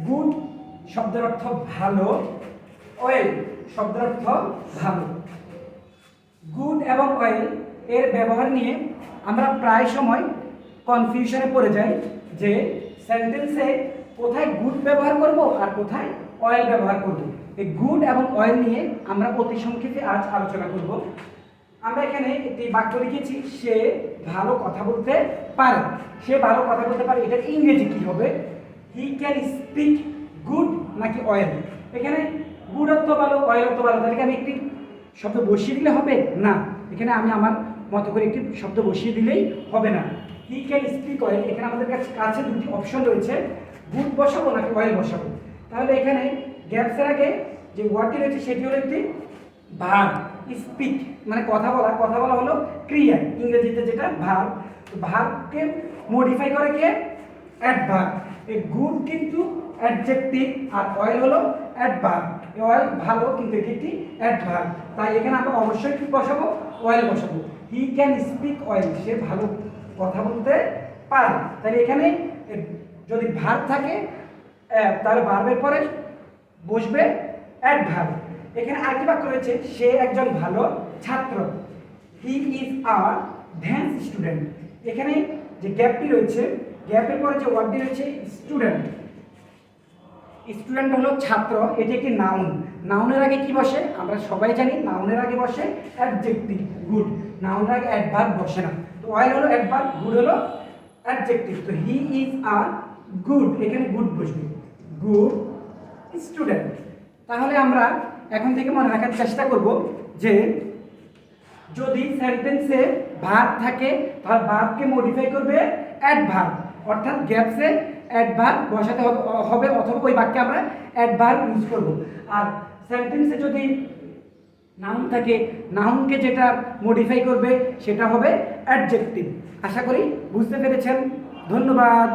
Good শব্দের অর্থ ভালো, অয়েল শব্দের অর্থ ভালো। গুড এবং অয়েল এর ব্যবহার নিয়ে আমরা প্রায় সময় কনফিউশনে পড়ে যাই যে সেন্টেন্সে কোথায় গুড ব্যবহার করব আর কোথায় অয়েল ব্যবহার করব। এই গুড এবং অয়েল নিয়ে আমরা অতি সংক্ষেপে আজ আলোচনা করব। আমরা এখানে একটি বাক্য লিখেছি, সে ভালো কথা বলতে পারে। সে ভালো কথা বলতে পারে, এটার ইংরেজি কি হবে? হি ক্যান স্পিক গুড নাকি অয়েল? এখানে গুড অর্থ ভালো, অয়েল অর্থ ভালো, তাহলে আমি একটি শব্দ বসিয়ে দিলে হবে না। এখানে আমি আমার মতো করে একটি শব্দ বসিয়ে দিলেই হবে না। হি ক্যান স্পিক অয়েল, এখানে আমাদের কাছে দুটি অপশন রয়েছে, গুড বসাবো নাকি অয়েল বসাবো। তাহলে এখানে গ্যাপসের আগে যে ওয়ার্ডটি রয়েছে সেটি হলো একটি ভার্ব। স্পিক মানে কথা বলা, কথা বলা হলো ক্রিয়া, ইংরেজিতে যেটা ভার্ব। ভার্বকে মডিফাই করে কে? অ্যাডভার্ব। এই গুড কিন্তু অ্যাডজেক্টিভ আর অয়েল হলো অ্যাডভার্ব। এই অয়েল ভালো কিন্তু এটি একটি অ্যাডভার্ব, তাই এখানে আমরা অবশ্যই কি বসাবো? অয়েল বসাবো। হি ক্যান স্পিক অয়েল, সে ভালো কথা বলতে পারে। তাহলে এখানে যদি ভার্ব থাকে তাহলে ভার্বের পরে বসবে অ্যাডভার্ব। এখানে আরেকটি বাক্য রয়েছে, সে একজন ভালো ছাত্র। He is a Vance student. এখানে যে গ্যাপটি রয়েছে, গ্যাপের পরে যে ওয়ার্ডটি রয়েছে স্টুডেন্ট। স্টুডেন্ট হলো ছাত্র, এটি একটি নাউন। নাউনের আগে কি বসে? আমরা সবাই জানি নাউনের আগে বসে অ্যাডজেক্টিভ গুড, নাউনের আগে অ্যাডভার্ব বসে না। তো অয়েল হলো অ্যাডভার্ব, গুড হলো অ্যাডজেক্টিভ। তো হি ইজ আ গুড, এখানে গুড বসবে, গুড স্টুডেন্ট। তাহলে আমরা এখন থেকে মনে রাখার চেষ্টা করব যে যদি সেন্টেন্সে ভার্ব থাকে তাহলে ভার্বকে মডিফাই করবে অ্যাডভার্ব, অর্থাৎ গ্যাপসে অ্যাডভার্ব বসাতে হবে অথবা ওই বাক্যে আমরা অ্যাডভার্ব ইউজ করব। আর সেন্টেন্সে যদি নাউন থাকে, নাউনকে যেটা মডিফাই করবে সেটা হবে অ্যাডজেক্টিভ। আশা করি বুঝতে পেরেছেন। ধন্যবাদ।